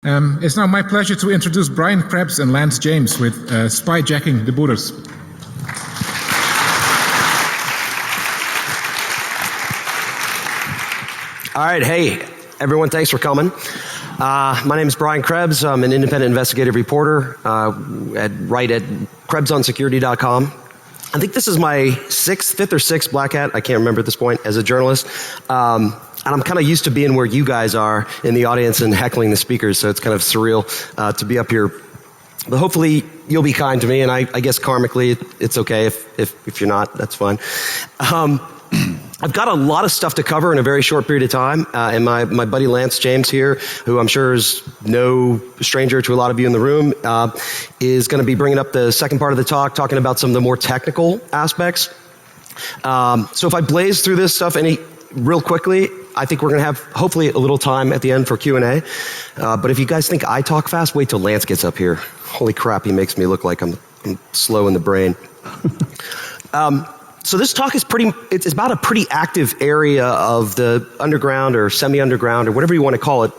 It's now my pleasure to introduce Brian Krebs and Lance James with Spyjacking the Booters. All right, hey, everyone, thanks for coming. My name is Brian Krebs. I'm an independent investigative reporter right at KrebsOnSecurity.com. I think this is my fifth or sixth black hat, I can't remember at this point, as a journalist. And I'm kind of used to being where you guys are in the audience and heckling the speakers, so it's kind of surreal to be up here. But hopefully you'll be kind to me, and I guess karmically it's okay if you're not, that's fine. I've got a lot of stuff to cover in a very short period of time, and my buddy Lance James here, who I'm sure is no stranger to a lot of you in the room, is going to be bringing up the second part of the talk, talking about some of the more technical aspects. So if I blaze through this stuff real quickly, I think we're going to have hopefully a little time at the end for Q&A. But if you guys think I talk fast, wait till Lance gets up here. Holy crap, he makes me look like I'm slow in the brain. So this talk is it's about a pretty active area of the underground or semi-underground or whatever you want to call it.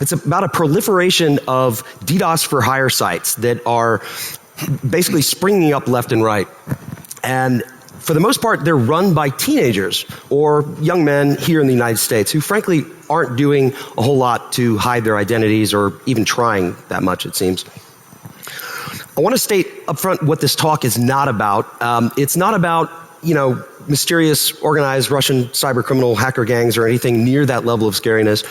It's about a proliferation of DDoS for hire sites that are basically springing up left and right. And for the most part, they're run by teenagers or young men here in the United States who frankly aren't doing a whole lot to hide their identities or even trying that much, it seems. I want to state up front what this talk is not about. It's not about, mysterious organized Russian cyber criminal hacker gangs or anything near that level of scariness.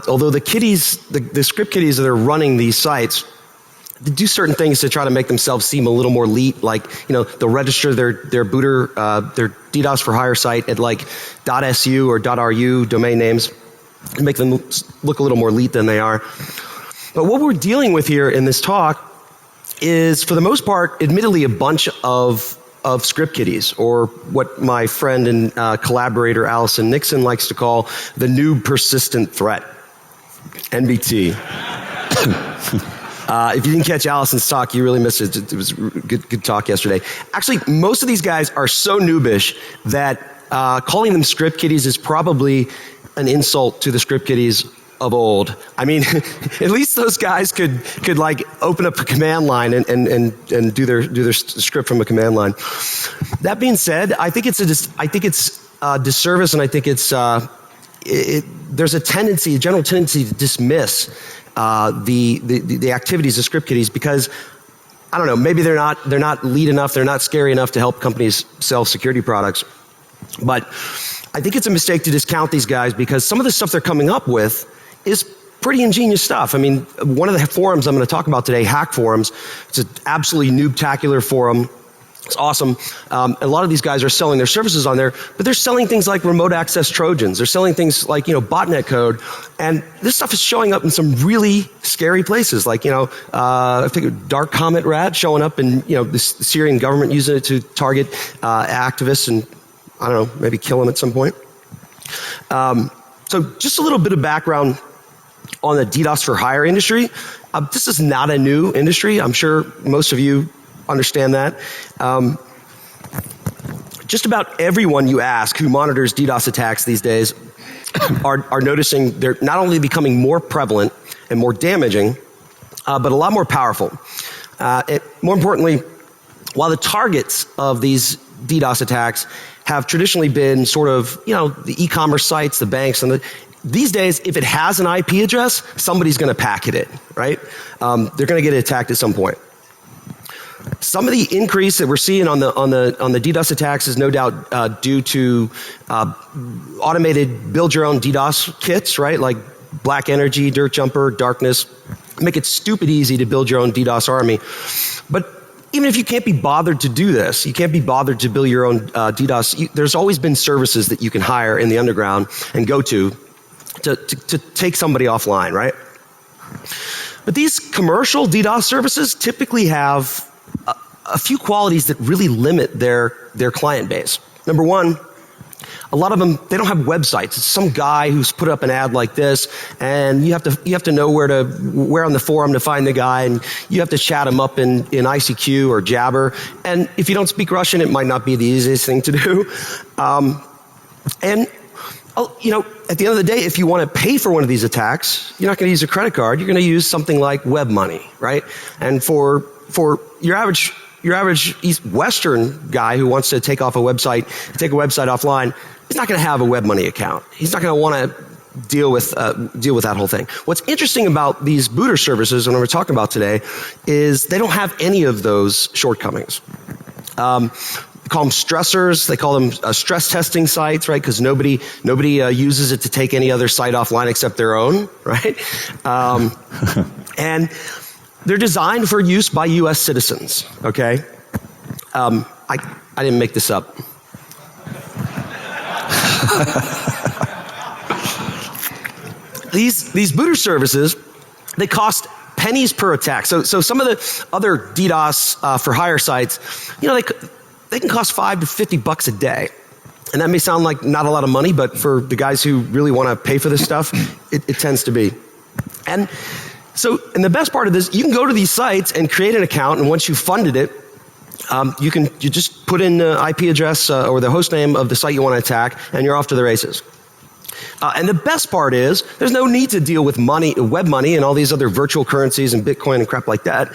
Although the kiddies, the script kiddies that are running these sites, they do certain things to try to make themselves seem a little more elite, like, they'll register their booter, their DDoS for hire site at like .su or .ru domain names and make them look a little more elite than they are. But what we're dealing with here in this talk is, for the most part, admittedly a bunch of script kiddies, or what my friend and collaborator Allison Nixon likes to call the noob persistent threat, NBT. If you didn't catch Allison's talk, you really missed it. It was a good talk yesterday. Actually, most of these guys are so noobish that calling them script kiddies is probably an insult to the script kiddies of old. I mean, at least those guys could like open up a command line and do their script from a command line. That being said, I think it's a disservice, and I think there's a general tendency to dismiss the activities of script kiddies because, I don't know, maybe they're not lead enough, they're not scary enough to help companies sell security products. But I think it's a mistake to discount these guys because some of the stuff they're coming up with is pretty ingenious stuff. I mean, one of the forums I'm going to talk about today, Hack Forums, it's an absolutely noob-tacular forum. It's awesome. A lot of these guys are selling their services on there, but they're selling things like remote access Trojans. They're selling things like, botnet code. And this stuff is showing up in some really scary places. Like, I think Dark Comet Rat showing up and, the Syrian government using it to target activists and, I don't know, maybe kill them at some point. So just a little bit of background on the DDoS for hire industry. This is not a new industry. I'm sure most of you understand that. Just about everyone you ask who monitors DDoS attacks these days are noticing they're not only becoming more prevalent and more damaging, but a lot more powerful. More importantly, while the targets of these DDoS attacks have traditionally been sort of, the e-commerce sites, the banks, and these days, if it has an IP address, somebody's going to packet it, right? They're going to get attacked at some point. Some of the increase that we're seeing on the DDoS attacks is no doubt due to automated build your own DDoS kits, right? Like Black Energy, Dirt Jumper, Darkness, make it stupid easy to build your own DDoS army. But even if you can't be bothered to do this, you can't be bothered to build your own DDoS, there's always been services that you can hire in the underground and go to take somebody offline, right? But these commercial DDoS services typically have a few qualities that really limit their client base. Number one, a lot of them, they don't have websites. It's some guy who's put up an ad like this, and you have to know where on the forum to find the guy, and you have to chat him up in ICQ or Jabber. And if you don't speak Russian, it might not be the easiest thing to do. And at the end of the day, if you want to pay for one of these attacks, you're not going to use a credit card. You're going to use something like web money, right? And for your average Western guy who wants to take a website offline, he's not going to have a web money account. He's not going to want to deal with that whole thing. What's interesting about these booter services, and we're talking about today, is they don't have any of those shortcomings. They call them stressors. They call them stress testing sites, right? Because nobody uses it to take any other site offline except their own, right? And they're designed for use by U.S. citizens. Okay, I didn't make this up. These booter services, they cost pennies per attack. So some of the other DDoS for hire sites, they can cost $5 to $50 a day. And that may sound like not a lot of money, but for the guys who really want to pay for this stuff, it tends to be. And the best part of this, you can go to these sites and create an account, and once you've funded it, you just put in the IP address or the host name of the site you want to attack, and you're off to the races. And the best part is, there's no need to deal with web money and all these other virtual currencies and Bitcoin and crap like that.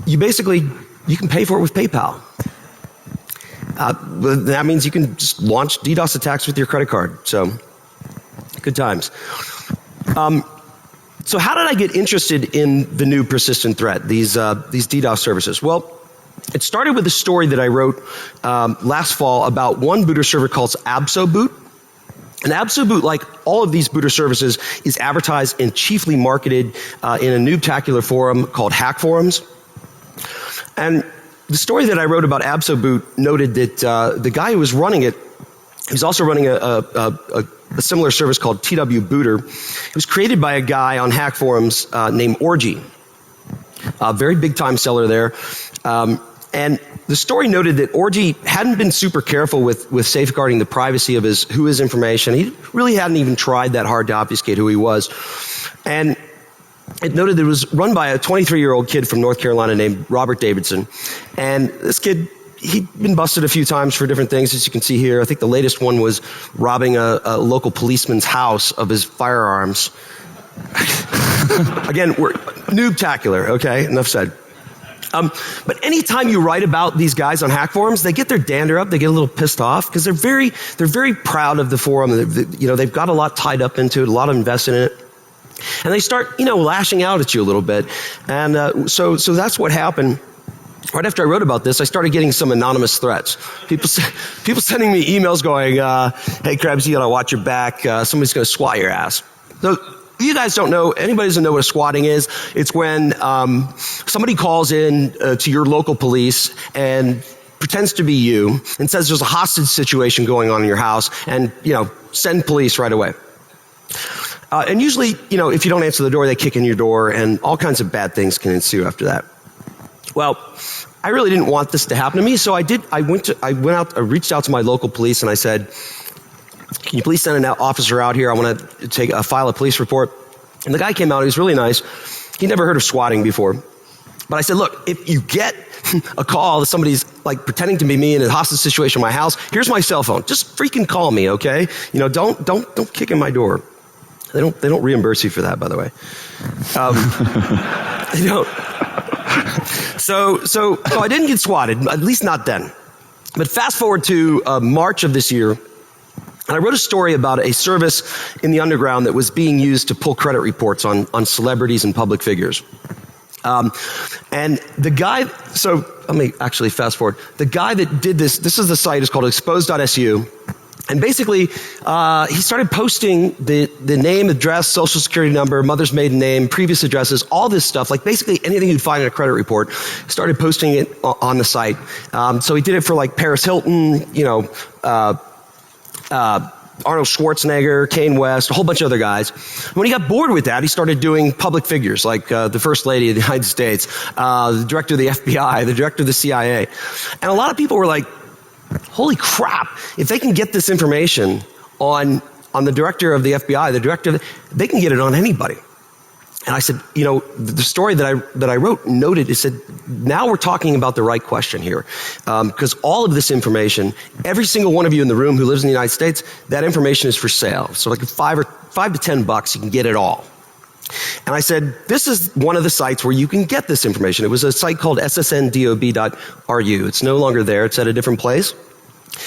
You can pay for it with PayPal. That means you can just launch DDoS attacks with your credit card. So, good times. So how did I get interested in the new persistent threat, these DDoS services? Well, it started with a story that I wrote last fall about one booter server called AbsoBoot. And AbsoBoot, like all of these booter services, is advertised and chiefly marketed in a noobtacular forum called Hack Forums. And the story that I wrote about AbsoBoot noted that the guy who was running it, he was also running a similar service called TW Booter. It was created by a guy on Hack Forums named Orgy, a very big time seller there. And the story noted that Orgy hadn't been super careful with safeguarding the privacy of his information. He really hadn't even tried that hard to obfuscate who he was. And it noted that it was run by a 23-year-old kid from North Carolina named Robert Davidson. And this kid, he'd been busted a few times for different things, as you can see here. I think the latest one was robbing a local policeman's house of his firearms. Again, we're noobtacular, okay? Enough said. But anytime you write about these guys on Hack Forums, they get their dander up, they get a little pissed off, because they're very proud of the forum. They've got a lot tied up into it, a lot invested in it. And they start, lashing out at you a little bit. And so that's what happened. Right after I wrote about this, I started getting some anonymous threats. People sending me emails going, hey, Krebs, you gotta watch your back. Somebody's gonna swat your ass. So if you guys don't know, anybody doesn't know what a swatting is, it's when somebody calls in to your local police and pretends to be you and says there's a hostage situation going on in your house and, send police right away. And usually, if you don't answer the door, they kick in your door and all kinds of bad things can ensue after that. Well, I really didn't want this to happen to me, so I reached out to my local police and I said, can you please send an officer out here? I want to file a police report. And the guy came out, he was really nice. He'd never heard of swatting before. But I said, look, if you get a call that somebody's like pretending to be me in a hostage situation in my house, here's my cell phone. Just freaking call me, okay? Don't kick in my door. They don't reimburse you for that, by the way. They don't. So I didn't get swatted, at least not then. But fast forward to March of this year, and I wrote a story about a service in the underground that was being used to pull credit reports on celebrities and public figures. And the guy, so let me actually fast forward. The guy that did this is the site, is called exposed.su. And basically, he started posting the name, address, social security number, mother's maiden name, previous addresses, all this stuff, like basically anything you'd find in a credit report, started posting it on the site. So he did it for like Paris Hilton, Arnold Schwarzenegger, Kanye West, a whole bunch of other guys. When he got bored with that, he started doing public figures like the First Lady of the United States, the Director of the FBI, the Director of the CIA. And a lot of people were like, holy crap, if they can get this information on the Director of the FBI, they can get it on anybody. And I said, you know, the story that I wrote noted, it said, now we're talking about the right question here. Because all of this information, every single one of you in the room who lives in the United States, that information is for sale. So like $5 to $10, you can get it all. And I said, this is one of the sites where you can get this information. It was a site called ssndob.ru. It's no longer there. It's at a different place.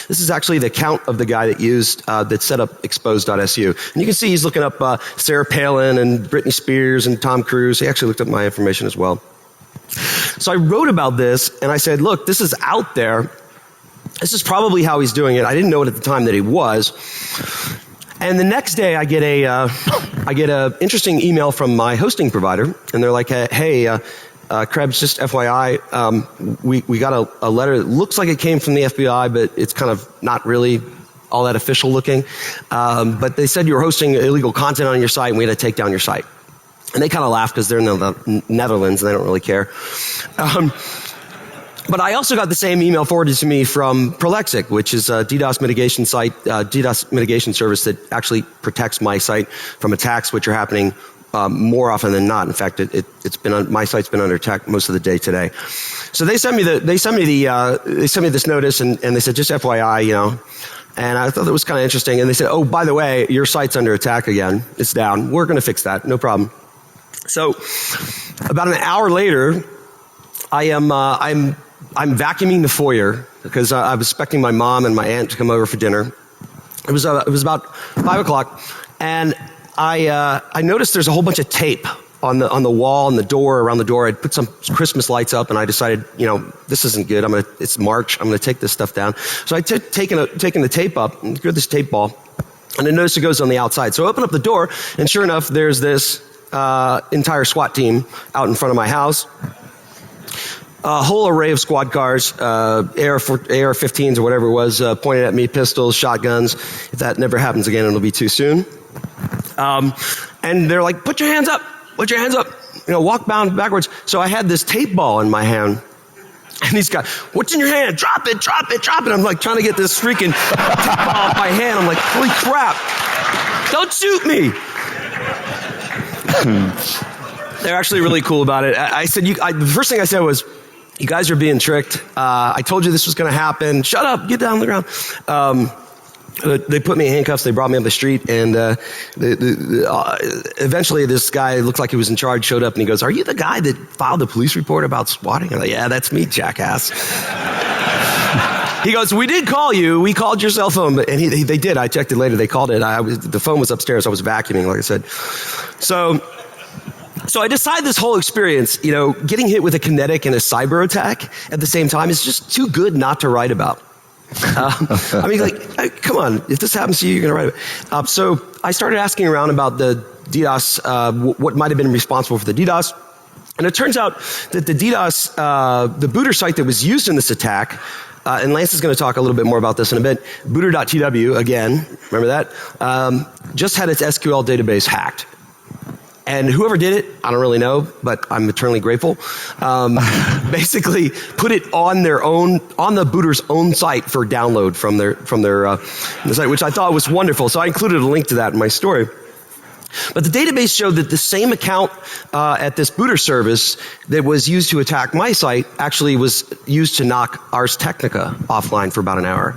This is actually the account of the guy that set up exposed.su. And you can see he's looking up Sarah Palin and Britney Spears and Tom Cruise. He actually looked up my information as well. So I wrote about this and I said, look, this is out there. This is probably how he's doing it. I didn't know it at the time that he was. And the next day I get a interesting email from my hosting provider, and they're like, hey, Krebs, just FYI, we got a letter that looks like it came from the FBI, but it's kind of not really all that official looking. But they said you were hosting illegal content on your site and we had to take down your site. And they kind of laughed because they're in the Netherlands and they don't really care. But I also got the same email forwarded to me from Prolexic, which is a DDoS mitigation site, DDoS mitigation service that actually protects my site from attacks which are happening more often than not. In fact, my site's been under attack most of the day today. So they sent me this notice and they said, just FYI, you know. And I thought that was kind of interesting. And they said, oh, by the way, your site's under attack again. It's down. We're going to fix that. No problem. So about an hour later, I'm vacuuming the foyer because I was expecting my mom and my aunt to come over for dinner. It was about 5 o'clock, and I noticed there's a whole bunch of tape on the wall and the door, around the door. I'd put some Christmas lights up, and I decided, you know, this isn't good. It's March. I'm gonna take this stuff down. So I taken the tape up and grabbed this tape ball, and I noticed it goes on the outside. So I open up the door, and sure enough, there's this entire SWAT team out in front of my house. A whole array of squad cars, AR-15s or whatever it was, pointed at me, pistols, shotguns. If that never happens again, it'll be too soon. And they're like, put your hands up, you know, walk backwards. So I had this tape ball in my hand. And these guys, what's in your hand? Drop it. I'm like trying to get this freaking tape ball off my hand. I'm like, holy crap. Don't shoot me. They're actually really cool about it. I said, the first thing I said was, you guys are being tricked. I told you this was going to happen. Shut up. Get down on the ground. They put me in handcuffs. They brought me up the street. And eventually this guy looked like he was in charge, showed up, and he goes, are you the guy that filed the police report about swatting? I'm like, yeah, that's me, jackass. He goes, we did call you. We called your cell phone. And they did. I checked it later. They called it. The phone was upstairs. I was vacuuming, like I said. So I decided this whole experience, you know, getting hit with a kinetic and a cyber attack at the same time is just too good not to write about. I mean, like, come on, if this happens to you, you're going to write about it. So I started asking around about the DDoS, what might have been responsible for the DDoS. And it turns out that the DDoS, the booter site that was used in this attack, and Lance is going to talk a little bit more about this in a bit, booter.tw, again, remember that, just had its SQL database hacked. And whoever did it, I don't really know, but I'm eternally grateful. Basically, put it on the booter's own site for download from their site, which I thought was wonderful. So I included a link to that in my story. But the database showed that the same account at this booter service that was used to attack my site actually was used to knock Ars Technica offline for about an hour.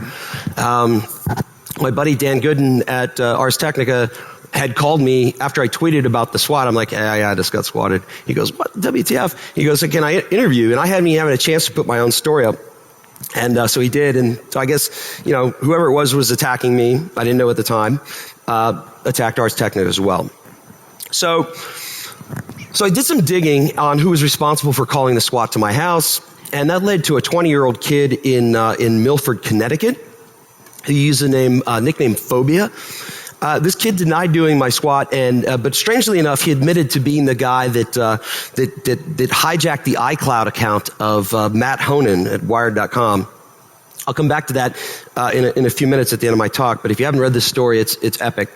My buddy Dan Gooden at Ars Technica had called me after I tweeted about the SWAT. I'm like, yeah, I just got swatted. He goes, what, WTF? He goes, can I interview? And I hadn't even having a chance to put my own story up. And so he did. And so I guess, you know, whoever it was attacking me, I didn't know at the time, attacked Ars Technica as well. So I did some digging on who was responsible for calling the SWAT to my house. And that led to a 20-year-old kid in Milford, Connecticut, who used the nickname Phobia. This kid denied doing my SWAT, but strangely enough, he admitted to being the guy that hijacked the iCloud account of Matt Honan at Wired.com. I'll come back to that in a few minutes at the end of my talk. But if you haven't read this story, it's epic.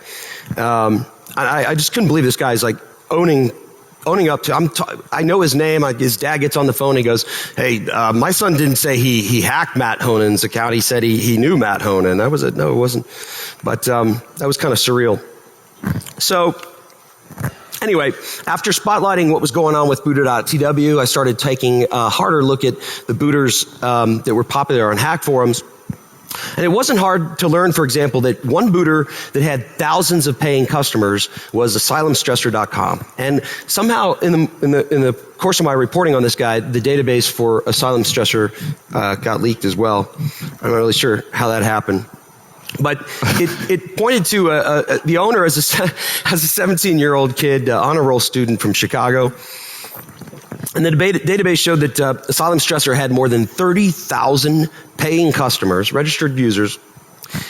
I just couldn't believe this guy's like owning up to. I know his name. His dad gets on the phone. He goes, "Hey, my son didn't say he hacked Matt Honan's account. He said he knew Matt Honan." That was it. No, it wasn't. But that was kind of surreal. So Anyway, after spotlighting what was going on with booter.tw, I started taking a harder look at the booters that were popular on hack forums. And it wasn't hard to learn, for example, that one booter that had thousands of paying customers was asylumstressor.com. And somehow in the course of my reporting on this guy, the database for Asylum Stressor got leaked as well. I'm not really sure how that happened. But it pointed to the owner as a 17-year-old kid, honor roll student from Chicago. And the database showed that Asylum Stressor had more than 30,000 paying customers, registered users,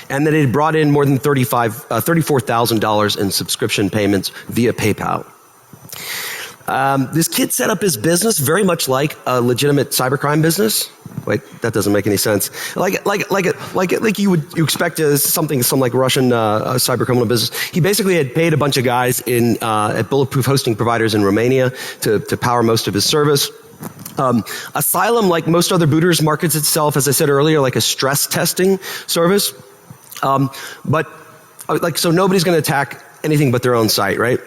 and that it had brought in more than $34,000 in subscription payments via PayPal. This kid set up his business very much like a legitimate cybercrime business. Wait, that doesn't make any sense. Like you expect some like Russian cybercriminal business. He basically had paid a bunch of guys at bulletproof hosting providers in Romania to power most of his service. Asylum, like most other booters, markets itself, as I said earlier, like a stress testing service. But so nobody's going to attack anything but their own site, right?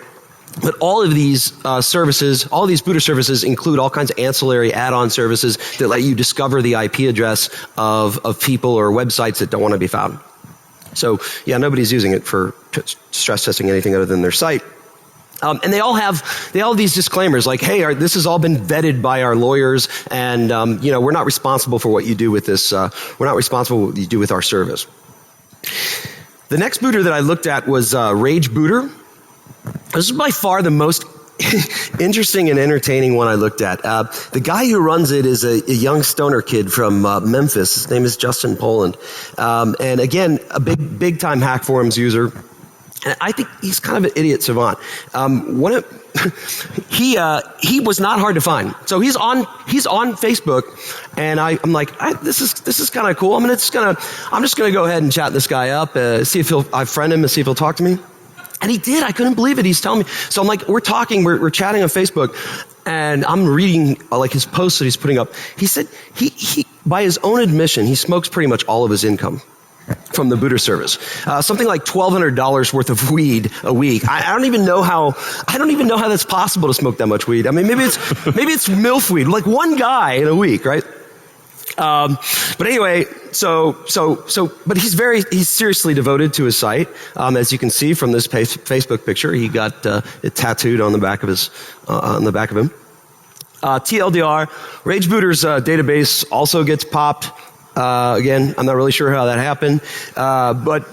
But all of these services, all of these booter services include all kinds of ancillary add-on services that let you discover the IP address of people or websites that don't want to be found. So yeah, nobody's using it for stress testing anything other than their site. And they all have these disclaimers like, hey, this has all been vetted by our lawyers, and we're not responsible for what you do with this. We're not responsible for what you do with our service. The next booter that I looked at was Rage Booter. This is by far the most interesting and entertaining one I looked at. The guy who runs it is a young stoner kid from Memphis. His name is Justin Poland. And again, a big time hack forums user. And I think he's kind of an idiot savant. He was not hard to find. So he's on Facebook, and I'm like, this is kind of cool. I'm just gonna go ahead and chat this guy up, see if I friend him and see if he'll talk to me. And he did. I couldn't believe it. He's telling me. So I'm like, we're talking, we're chatting on Facebook, and I'm reading like his posts that he's putting up. He said he by his own admission, he smokes pretty much all of his income from the booter service. Something like $1,200 worth of weed a week. I don't even know how that's possible to smoke that much weed. I mean, maybe it's MILF weed, like one guy in a week, right? But anyway, but he's seriously devoted to his site. As you can see from this Facebook picture, he got it tattooed on the back of him. TLDR, Rage Booter's database also gets popped. Again, I'm not really sure how that happened, but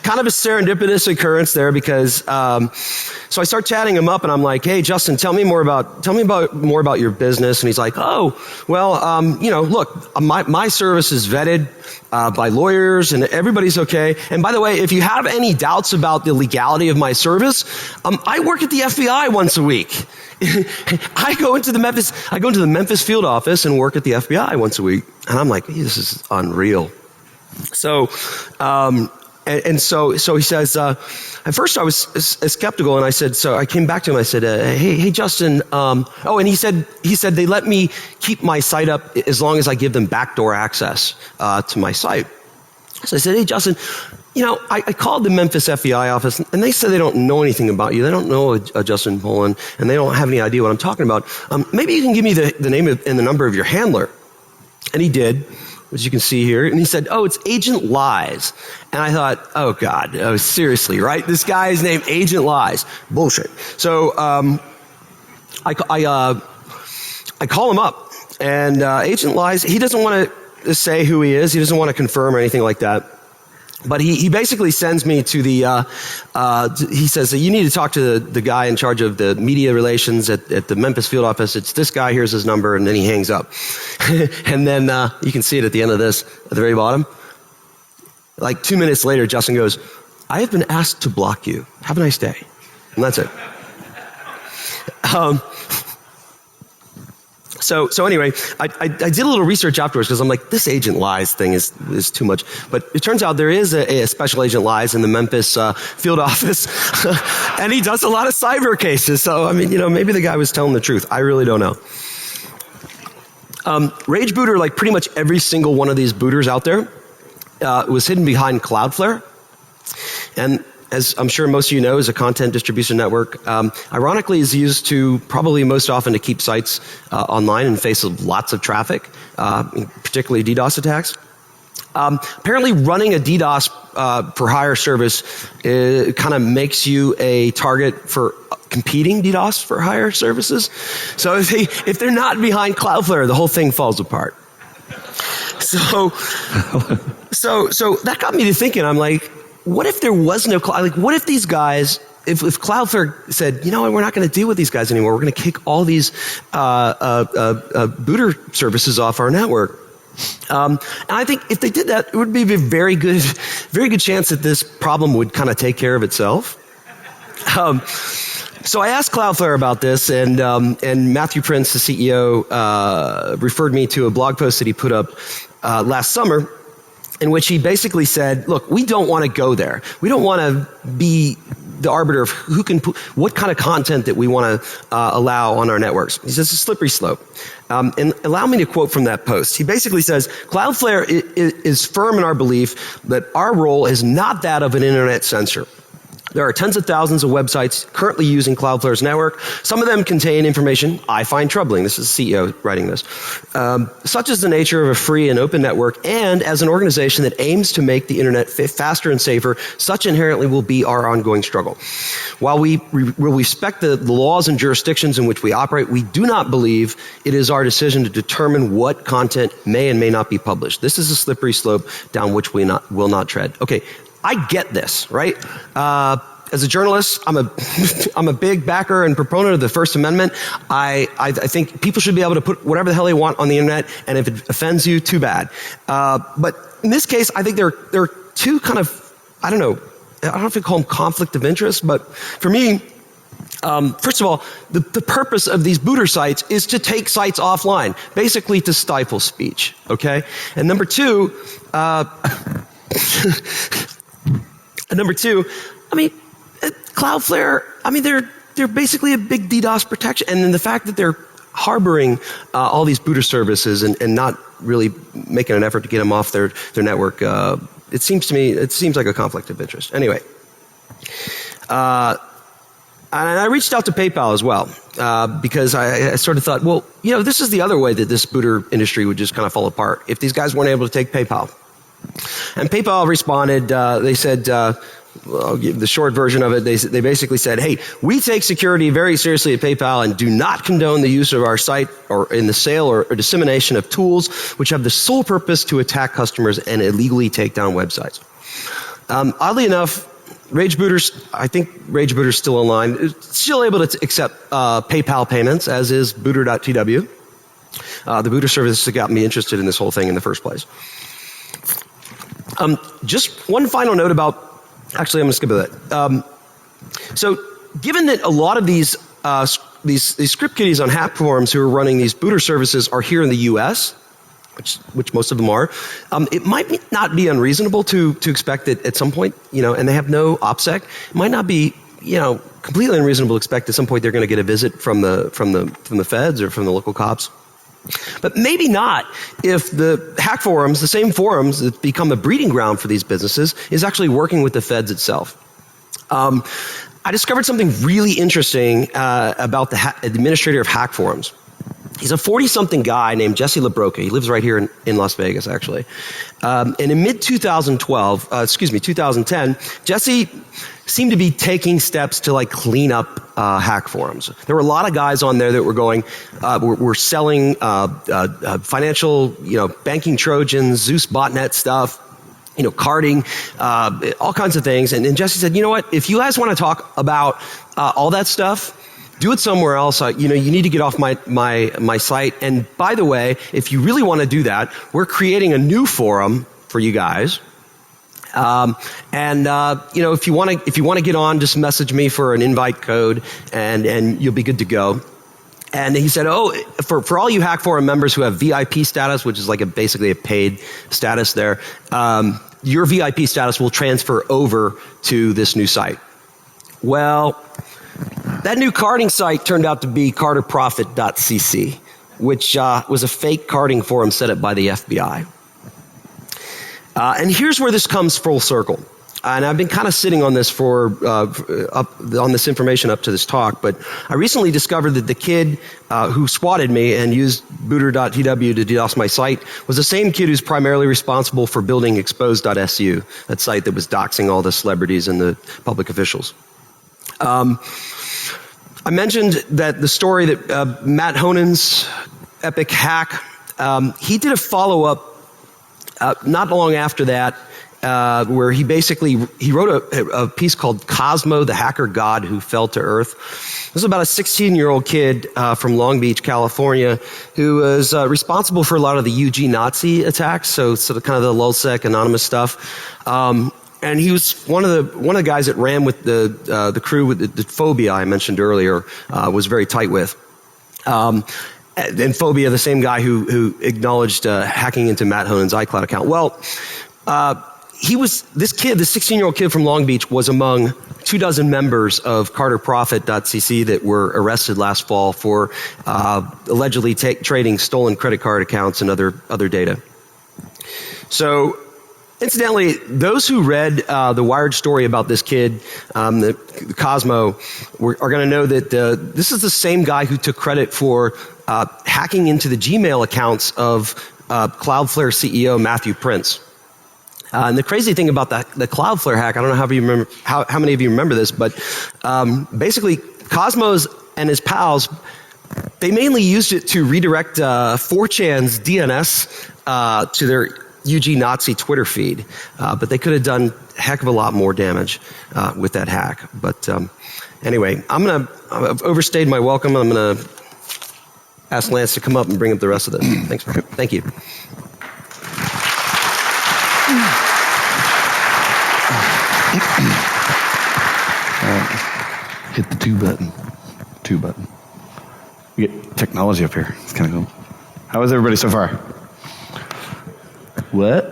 kind of a serendipitous occurrence there because so I start chatting him up and I'm like, hey Justin, tell me more about your business. And he's like, oh well, look, my service is vetted by lawyers and everybody's okay. And by the way, if you have any doubts about the legality of my service, I work at the FBI once a week. I go into the Memphis field office and work at the FBI once a week. And I'm like, this is unreal. So so he says, at first I was skeptical, and I said, so I came back to him, I said, hey Justin, and he said they let me keep my site up as long as I give them backdoor access to my site. So I said, hey Justin, I called the Memphis FBI office, and they said they don't know anything about you. They don't know a Justin Poland, and they don't have any idea what I'm talking about. Maybe you can give me the name and the number of your handler. And he did, as you can see here. And he said, oh, it's Agent Lies. And I thought, oh God, seriously, right? This guy's named Agent Lies. Bullshit. So I call him up, and Agent Lies, he doesn't want to say who he is. He doesn't want to confirm or anything like that. But he basically sends me to he says that you need to talk to the guy in charge of the media relations at the Memphis field office. It's this guy, here's his number, and then he hangs up. And then you can see it at the end of this, at the very bottom. Like 2 minutes later, Justin goes, I have been asked to block you. Have a nice day. And that's it. So anyway, I did a little research afterwards because I'm like, this Agent Lies thing is too much. But it turns out there is a special Agent Lies in the Memphis field office, and he does a lot of cyber cases. So I mean, maybe the guy was telling the truth. I really don't know. Rage Booter, like pretty much every single one of these booters out there, was hidden behind Cloudflare. And as I'm sure most of you know, is a content distribution network. Ironically, is used to probably most often to keep sites online in the face of lots of traffic, particularly DDoS attacks. Apparently, running a DDoS for hire service kind of makes you a target for competing DDoS for hire services. So if they're not behind Cloudflare, the whole thing falls apart. So that got me to thinking. I'm like, what if there was no what if these guys, if Cloudflare said, you know what, we're not going to deal with these guys anymore. We're going to kick all these booter services off our network. And I think if they did that, it would be a very good chance that this problem would kind of take care of itself. So I asked Cloudflare about this, and Matthew Prince, the CEO, referred me to a blog post that he put up last summer, in which he basically said, look, we don't want to go there. We don't want to be the arbiter of who can what kind of content that we want to allow on our networks. He says it's a slippery slope. And allow me to quote from that post. He basically says, Cloudflare is firm in our belief that our role is not that of an internet censor. There are tens of thousands of websites currently using Cloudflare's network. Some of them contain information I find troubling. This is the CEO writing this. Such is the nature of a free and open network, and as an organization that aims to make the internet faster and safer, such inherently will be our ongoing struggle. While we will respect the laws and jurisdictions in which we operate, we do not believe it is our decision to determine what content may and may not be published. This is a slippery slope down which we will not tread. Okay. I get this, right? As a journalist, I'm a big backer and proponent of the First Amendment. I think people should be able to put whatever the hell they want on the internet, and if it offends you, too bad. But in this case, I think there are two kind of, I don't know if you call them conflict of interest, but for me, first of all, the purpose of these booter sites is to take sites offline, basically to stifle speech, okay? And number two, I mean, Cloudflare, I mean, they're basically a big DDoS protection. And then the fact that they're harboring all these booter services and not really making an effort to get them off their network, it seems like a conflict of interest. Anyway, and I reached out to PayPal as well, because I sort of thought, well, you know, this is the other way that this booter industry would just kind of fall apart if these guys weren't able to take PayPal. And PayPal responded, they said, I'll give the short version of it. They basically said, hey, we take security very seriously at PayPal and do not condone the use of our site or in the sale or dissemination of tools which have the sole purpose to attack customers and illegally take down websites. Oddly enough, I think RageBooter's still online. It's still able to accept PayPal payments, as is booter.tw. The booter service that got me interested in this whole thing in the first place. Just one final note about, actually I'm going to skip that. So given that a lot of these script kiddies on hack forums who are running these booter services are here in the US, which most of them are, it might not be unreasonable to expect that at some point, you know, and they have no OPSEC, it might not be, you know, completely unreasonable to expect at some point they're going to get a visit from the feds or from the local cops. But maybe not if the hack forums, the same forums that become the breeding ground for these businesses, is actually working with the feds itself. I discovered something really interesting about the administrator of hack forums. He's a 40-something guy named Jesse LaBroca. He lives right here in Las Vegas, actually. And in mid-2010, Jesse seemed to be taking steps to like clean up hack forums. There were a lot of guys on there that were going, were selling financial, you know, banking Trojans, Zeus botnet stuff, you know, carding, all kinds of things. And Jesse said, you know what, if you guys want to talk about all that stuff, do it somewhere else. You know, you need to get off my site. And by the way, if you really want to do that, we're creating a new forum for you guys. You know, if you want to get on, just message me for an invite code, and you'll be good to go. And he said, oh, for all you hack forum members who have VIP status, which is like basically a paid status there, your VIP status will transfer over to this new site. Well, that new carding site turned out to be carterprofit.cc, which was a fake carding forum set up by the FBI. And here's where this comes full circle. And I've been kind of sitting on this on this information up to this talk, but I recently discovered that the kid who swatted me and used booter.tw to DDoS my site was the same kid who's primarily responsible for building exposed.su, that site that was doxing all the celebrities and the public officials. I mentioned that the story that Matt Honen's epic hack, he did a follow-up not long after that, where he wrote a piece called Cosmo, the Hacker God Who Fell to Earth. This was about a 16-year-old kid from Long Beach, California, who was responsible for a lot of the UG Nazi attacks, so sort of kind of the lulzsec anonymous stuff. And he was one of the guys that ran with the crew with the phobia I mentioned earlier, was very tight with. And Phobia, the same guy who acknowledged hacking into Matt Honen's iCloud account. Well, this 16-year-old kid from Long Beach was among 24 members of CarterProfit.cc that were arrested last fall for allegedly trading stolen credit card accounts and other data. So, incidentally, those who read the Wired story about this kid, the Cosmo, are going to know that this is the same guy who took credit for hacking into the Gmail accounts of Cloudflare CEO Matthew Prince. And the crazy thing about the Cloudflare hack, I don't know how many of you remember this, but basically Cosmos and his pals, they mainly used it to redirect 4chan's DNS to their UG Nazi Twitter feed, but they could have done a heck of a lot more damage with that hack. But anyway, I've overstayed my welcome. I'm going to ask Lance to come up and bring up the rest of this. Thanks. Thank you. Hit the two button. We get technology up here. It's kind of cool. How is everybody so far? What?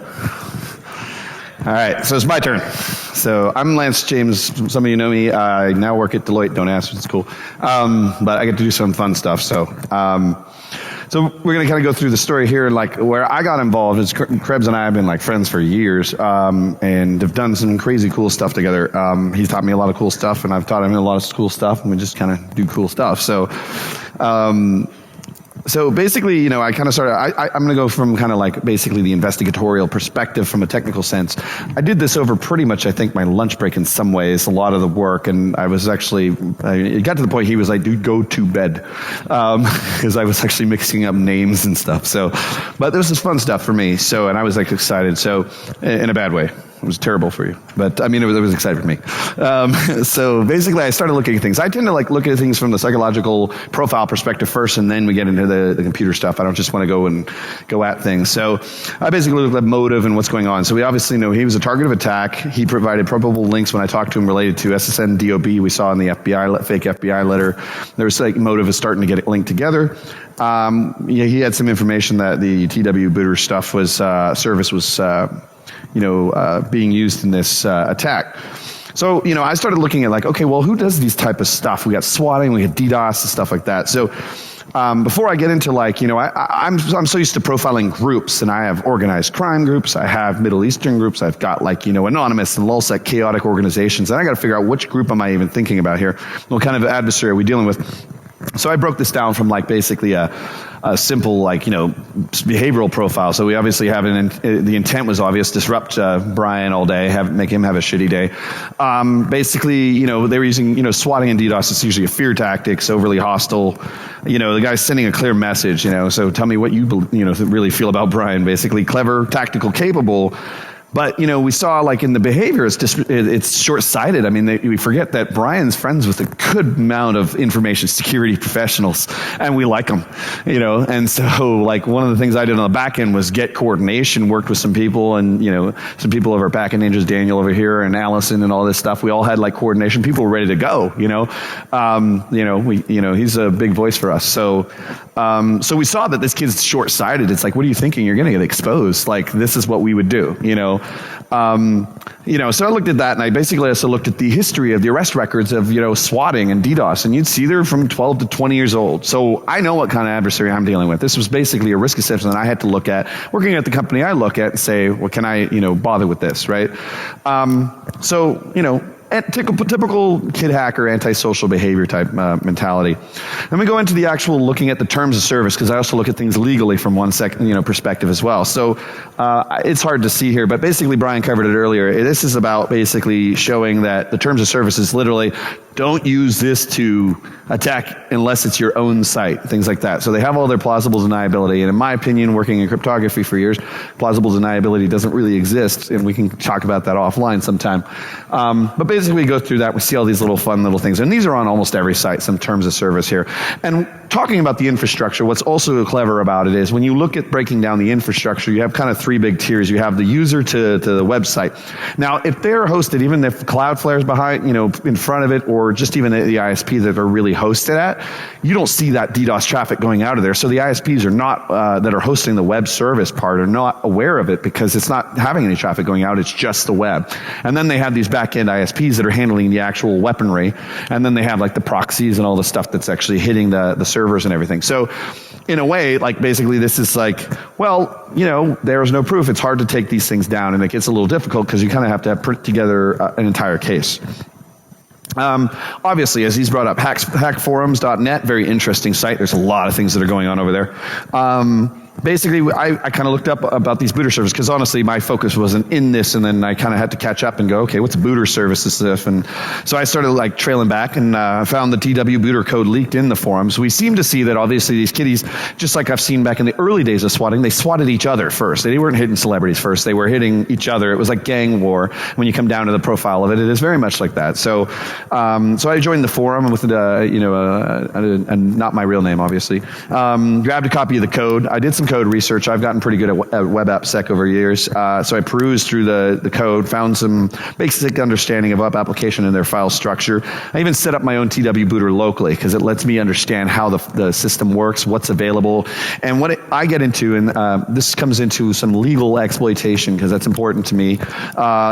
All right, so it's my turn. So I'm Lance James. Some of you know me. I now work at Deloitte. Don't ask, it's cool. But I get to do some fun stuff. So we're going to kind of go through the story here. Like where I got involved is Krebs and I have been like friends for years, and have done some crazy cool stuff together. He's taught me a lot of cool stuff, and I've taught him a lot of cool stuff, and we just kind of do cool stuff. So basically, I kind of started, I'm going to go from kind of like basically the investigatorial perspective from a technical sense. I did this over pretty much, I think, my lunch break in some ways, a lot of the work. And I was actually, it got to the point he was like, dude, go to bed. Because I was actually mixing up names and stuff. But this was fun stuff for me. And I was like excited. So in a bad way. It was terrible for you, but I mean, it was exciting for me. So basically I started looking at things. I tend to like look at things from the psychological profile perspective first, and then we get into the computer stuff. I don't just want to go at things. So I basically looked at motive and what's going on. So we obviously know he was a target of attack. He provided probable links when I talked to him related to SSN DOB. We saw in the fake FBI letter. There was like motive is starting to get it linked together. He had some information that the TW booter stuff service was being used in this attack. So, I started looking at like, okay, well, who does these type of stuff? We got swatting, we got DDoS and stuff like that. So, before I get into like, I'm so used to profiling groups, and I have organized crime groups, I have Middle Eastern groups, I've got like, anonymous and lulzsec chaotic organizations, and I got to figure out which group am I even thinking about here? What kind of adversary are we dealing with? So I broke this down from like basically a simple like, behavioral profile. So we obviously have the intent was obvious, disrupt Brian all day, make him have a shitty day. Basically, they were using, swatting and DDoS. It's usually a fear tactics, overly hostile. The guy's sending a clear message, so tell me what you really feel about Brian. Basically clever, tactical, capable. But, we saw like in the behavior, it's short-sighted. I mean, we forget that Brian's friends with a good amount of information security professionals, and we like them, And so like one of the things I did on the back end was get coordination, worked with some people, and, some people of our back end ninjas, Daniel over here and Allison and all this stuff. We all had like coordination. People were ready to go, he's a big voice for us. So we saw that this kid's short-sighted. It's like, what are you thinking? You're going to get exposed. Like, this is what we would do, So I looked at that, and I basically also looked at the history of the arrest records of, swatting and DDoS, and you'd see they're from 12 to 20 years old. So I know what kind of adversary I'm dealing with. This was basically a risk assessment that I had to look at, working at the company I look at, and say, well, can I, bother with this, right? Typical kid hacker, antisocial behavior type mentality. Then we go into the actual looking at the terms of service, because I also look at things legally from one perspective as well. So it's hard to see here, but basically Brian covered it earlier. This is about basically showing that the terms of service is literally don't use this to attack unless it's your own site, things like that. So they have all their plausible deniability, and in my opinion, working in cryptography for years, plausible deniability doesn't really exist, and we can talk about that offline sometime. But basically we go through that, we see all these fun little things, and these are on almost every site, some terms of service here. And talking about the infrastructure, what's also clever about it is when you look at breaking down the infrastructure, you have kind of three big tiers. You have the user to the website. Now, if they're hosted, even if Cloudflare is behind, in front of it, or just even the ISP that they're really hosted at, you don't see that DDoS traffic going out of there. So the ISPs are not, that are hosting the web service part, are not aware of it because it's not having any traffic going out, it's just the web. And then they have these back-end ISPs that are handling the actual weaponry, and then they have the proxies and all the stuff that's actually hitting the servers and everything. So in a way, basically this is there's no proof. It's hard to take these things down, and it gets a little difficult because you kind of have to put together an entire case. Obviously, as he's brought up, hackforums.net, very interesting site. There's a lot of things that are going on over there. Basically, I kind of looked up about these booter servers because honestly, my focus wasn't in this, and then I kind of had to catch up and go, okay, what's a booter service and stuff? And so I started trailing back and found the TW booter code leaked in the forums. We seem to see that obviously these kiddies, just like I've seen back in the early days of swatting, they swatted each other first. They weren't hitting celebrities first. They were hitting each other. It was like gang war. When you come down to the profile of it, it is very much like that. So I joined the forum with not my real name, obviously. Grabbed a copy of the code. I did some code research. I've gotten pretty good at WebAppSec over years. So I perused through the code, found some basic understanding of web application and their file structure. I even set up my own TW booter locally because it lets me understand how the system works, what's available. And what I get into, and this comes into some legal exploitation because that's important to me,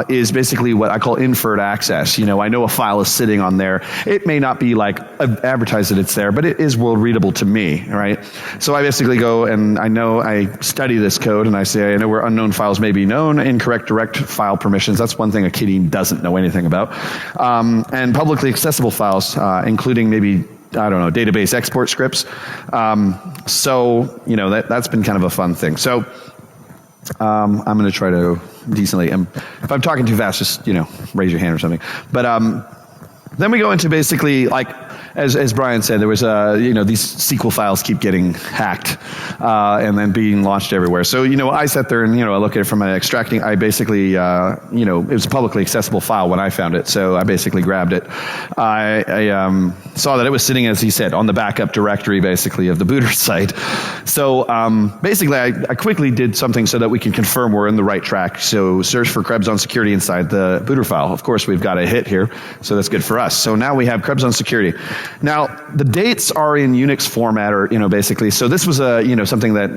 is basically what I call inferred access. I know a file is sitting on there. It may not be advertised that it's there, but it is world readable to me, right? So I basically go and I study this code and I say, I know where unknown files may be known, incorrect direct file permissions. That's one thing a kiddie doesn't know anything about. And publicly accessible files, including maybe, database export scripts. That's been kind of a fun thing. So I'm going to try to decently, if I'm talking too fast, just, raise your hand or something. But then we go into basically as Brian said, there was these SQL files keep getting hacked and then being launched everywhere. So I sat there and I look at it from extracting. I basically it was a publicly accessible file when I found it, so I basically grabbed it. I saw that it was sitting, as he said, on the backup directory basically of the booter site. So basically, I quickly did something so that we can confirm we're in the right track. So search for Krebs on security inside the booter file. Of course, we've got a hit here, so that's good for us. So now we have Krebs on security. Now, the dates are in Unix format, or, basically, so this was something that,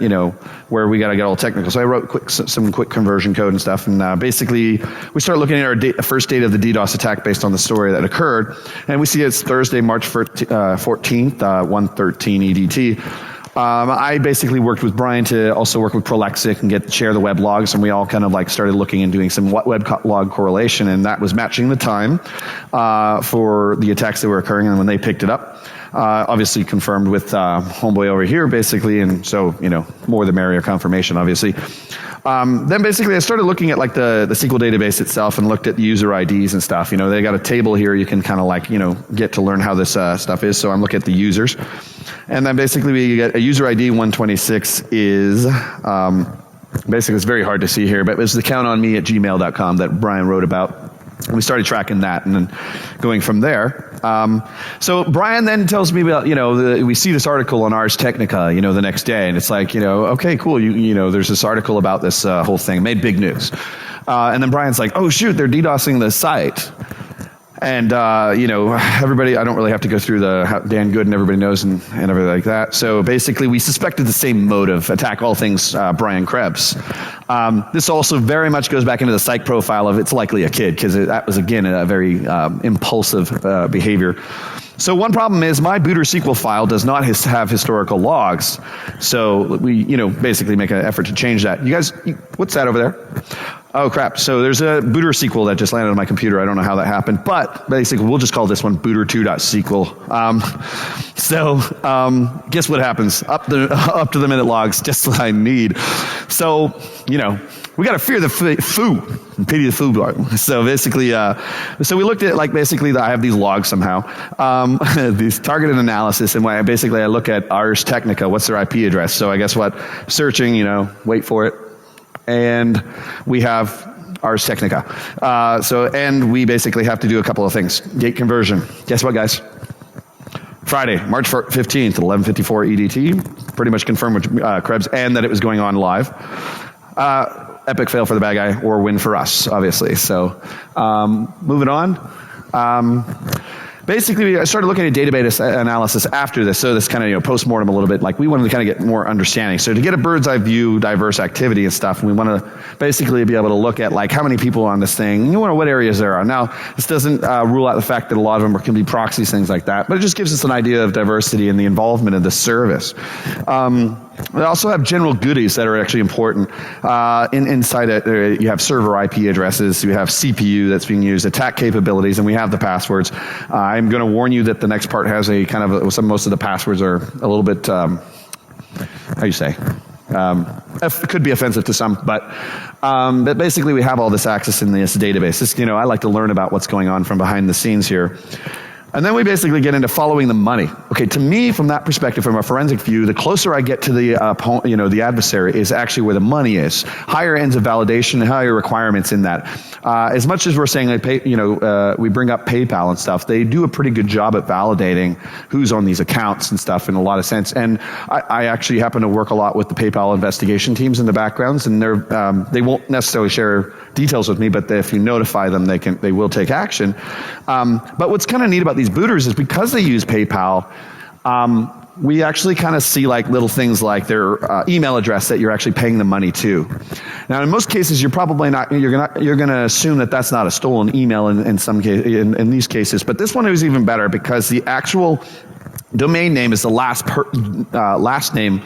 where we got to get all technical. So I wrote some quick conversion code and stuff, and basically, we start looking at our first date of the DDoS attack based on the story that occurred, and we see it's Thursday, March 14th, 1:13 EDT. I basically worked with Brian to also work with Prolexic and share the web logs, and we all kind of started looking and doing some web log correlation, and that was matching the time for the attacks that were occurring and when they picked it up. Obviously confirmed with homeboy over here, basically, and so, more the merrier confirmation, obviously. Then basically I started looking at the SQL database itself and looked at the user IDs and stuff. They got a table here you can kind of get to learn how this stuff is. So I'm looking at the users. And then basically we get a user ID 126 is, basically it's very hard to see here, but it was the countonme@gmail.com that Brian wrote about. And we started tracking that and then going from there. So Brian then tells me about, we see this article on Ars Technica, the next day, and it's okay, cool. There's this article about this whole thing, made big news. And then Brian's like, oh shoot, they're DDoSing the site. And, everybody, I don't really have to go through how Dan Good and everybody knows and everything like that. So basically, we suspected the same motive, attack all things Brian Krebs. This also very much goes back into the psych profile of it's likely a kid, because that was, again, a very impulsive behavior. So one problem is my booter SQL file does not have historical logs. So we, basically make an effort to change that. You guys, what's that over there? Oh, crap. So there's a booter SQL that just landed on my computer. I don't know how that happened, but basically we'll just call this one booter2.sql. Guess what happens? Up to the minute logs, just what I need. So, we got to fear the foo, pity the foo. So basically, so we looked at basically I have these logs somehow, these targeted analysis, and I look at Ars Technica, what's their IP address? So I guess what, searching, wait for it, and we have Ars Technica. And we basically have to do a couple of things. Gate conversion. Guess what, guys? Friday, March 15th, 11:54 EDT. Pretty much confirmed with Krebs and that it was going on live. Epic fail for the bad guy or win for us, obviously. So moving on. Basically, I started looking at database analysis after this, so this kind of post-mortem a little bit. We wanted to kind of get more understanding. So to get a bird's eye view, diverse activity and stuff, we want to basically be able to look at how many people on this thing, what areas there are. Now, this doesn't rule out the fact that a lot of them can be proxies, things like that, but it just gives us an idea of diversity and the involvement of the service. We also have general goodies that are actually important. Inside it, you have server IP addresses, you have CPU that's being used, attack capabilities, and we have the passwords. I'm going to warn you that the next part has a kind of most of the passwords are a little bit, it could be offensive to some, but basically we have all this access in this database. I like to learn about what's going on from behind the scenes here. And then we basically get into following the money. Okay, to me, from that perspective, from a forensic view, the closer I get to the the adversary is actually where the money is. Higher ends of validation, higher requirements in that. As much as we're saying, we bring up PayPal and stuff, they do a pretty good job at validating who's on these accounts and stuff in a lot of sense. And I actually happen to work a lot with the PayPal investigation teams in the backgrounds, and they won't necessarily share details with me, but if you notify them, they will take action. But what's kind of neat about these booters is because they use PayPal, we actually kind of see little things like their email address that you're actually paying the money to. Now, in most cases, you're probably not. You're going to assume that that's not a stolen email in some case, in these cases. But this one is even better because the actual domain name is the last name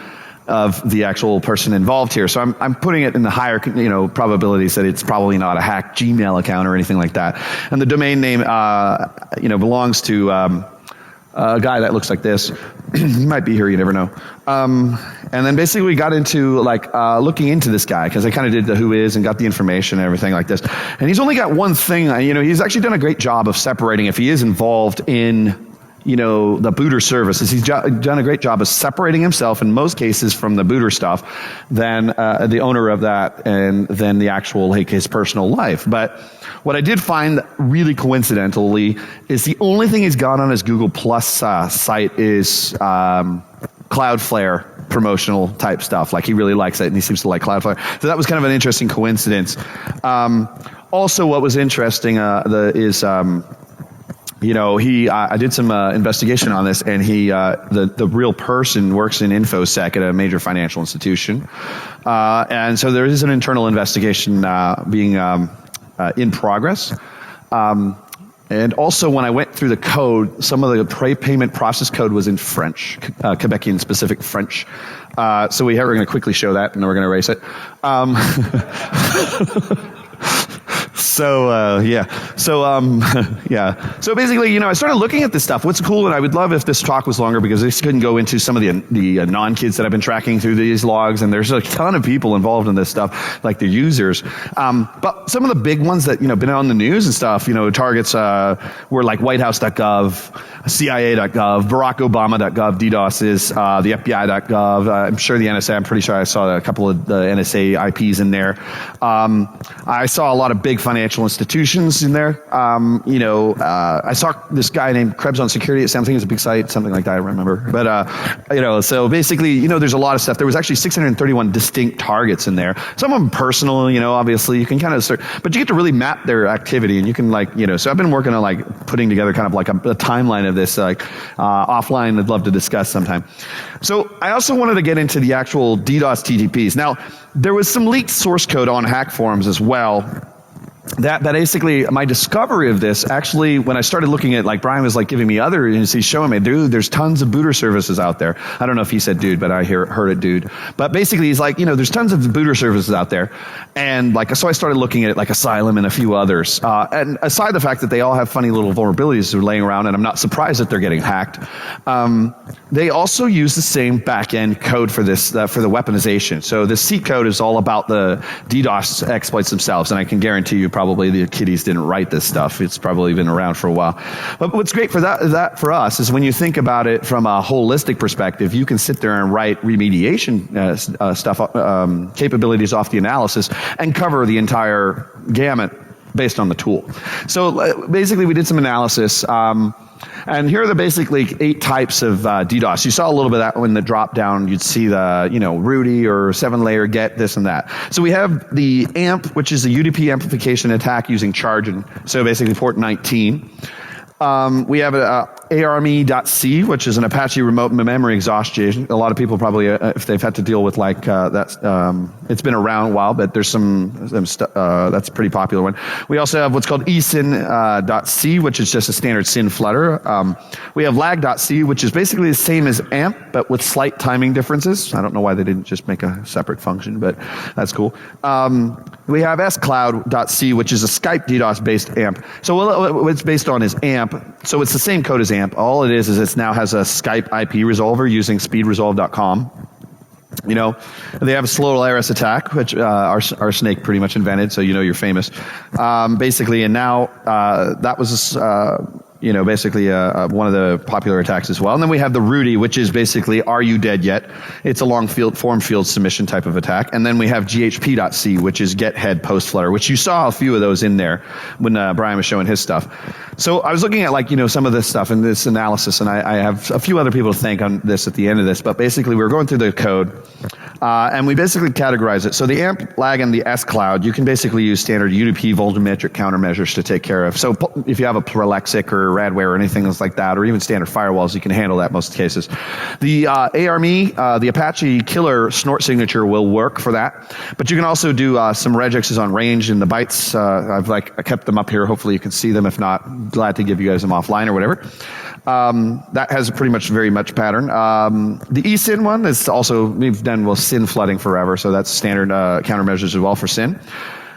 of the actual person involved here. So I'm putting it in the higher, probabilities that it's probably not a hacked Gmail account or anything like that. And the domain name, belongs to a guy that looks like this. He might be here, you never know. And then basically we got into looking into this guy because I kind of did the who is and got the information and everything like this. And he's only got one thing, he's actually done a great job of separating if he is involved in the booter services. He's done a great job of separating himself in most cases from the booter stuff than the owner of that and then the actual, his personal life. But what I did find really coincidentally is the only thing he's got on his Google Plus site is Cloudflare promotional type stuff. He really likes it and he seems to like Cloudflare. So that was kind of an interesting coincidence. Also, what was interesting is I did some investigation on this, and the real person works in InfoSec at a major financial institution, and so there is an internal investigation being in progress. And also, when I went through the code, some of the payment process code was in French, Quebecian specific French. So we're going to quickly show that, and then we're going to erase it. So basically, I started looking at this stuff. What's cool, and I would love if this talk was longer because this couldn't go into some of the non-kids that I've been tracking through these logs, and there's a ton of people involved in this stuff, like the users. But some of the big ones that, been on the news and stuff, targets were like whitehouse.gov, CIA.gov, barackobama.gov, DDoSes, the FBI.gov, I'm sure the NSA, I'm pretty sure I saw a couple of the NSA IPs in there. I saw a lot of big financial financial institutions in there. I saw this guy named Krebs on security at something. It's a big site, something like that, I remember. But, so basically, there's a lot of stuff. There was actually 631 distinct targets in there. Some of them personal, obviously. You can kind of start, but you get to really map their activity, and you can so I've been working on putting together kind of like a timeline of this, offline. I'd love to discuss sometime. So I also wanted to get into the actual DDoS TTPs. Now, there was some leaked source code on hack forums as well. That basically, my discovery of this, actually, when I started looking at, Brian was giving me he's showing me, dude, there's tons of booter services out there. I don't know if he said dude, but I heard it dude. But basically, he's there's tons of booter services out there. And so I started looking at Asylum and a few others. And aside the fact that they all have funny little vulnerabilities that are laying around, and I'm not surprised that they're getting hacked, they also use the same back-end code for this, for the weaponization. So the C code is all about the DDoS exploits themselves, and I can guarantee you probably the kiddies didn't write this stuff. It's probably been around for a while. But what's great for that for us is when you think about it from a holistic perspective, you can sit there and write remediation stuff, capabilities off the analysis, and cover the entire gamut based on the tool. So basically, we did some analysis. And here are the basically 8 types of DDoS. You saw a little bit of that in the drop down. You'd see the, Rudy or 7-layer get this and that. So we have the AMP, which is a UDP amplification attack using charging. So basically port 19. We have ARME.C, which is an Apache remote memory exhaustion. A lot of people probably, if they've had to deal with that, it's been around a while, but there's that's a pretty popular one. We also have what's called eSyn.c, which is just a standard SYN flutter. We have lag.c, which is basically the same as AMP, but with slight timing differences. I don't know why they didn't just make a separate function, but that's cool. We have scloud.c, which is a Skype DDoS-based AMP. So what it's based on is AMP. So it's the same code as AMP. All it is it now has a Skype IP resolver using speedresolve.com. They have a slow LRS attack, which our snake pretty much invented, so you're famous. Basically, and now that was basically one of the popular attacks as well. And then we have the Rudy, which is basically, are you dead yet? It's a long form field submission type of attack. And then we have GHP.C, which is get head post flutter, which you saw a few of those in there when Brian was showing his stuff. So I was looking at some of this stuff and this analysis, and I have a few other people to thank on this at the end of this, but basically we were going through the code, and we basically categorize it. So the AMP, lag, and the scloud, you can basically use standard UDP volumetric countermeasures to take care of. So if you have a Prolexic or Radware or anything like that, or even standard firewalls, you can handle that most cases. The ARME, the Apache killer snort signature will work for that, but you can also do some regexes on range in the bytes. I kept them up here. Hopefully you can see them. If not, glad to give you guys them offline or whatever. That has a pretty much very much pattern. The eSyn one is also, we've done SYN flooding forever, so that's standard countermeasures as well for SYN.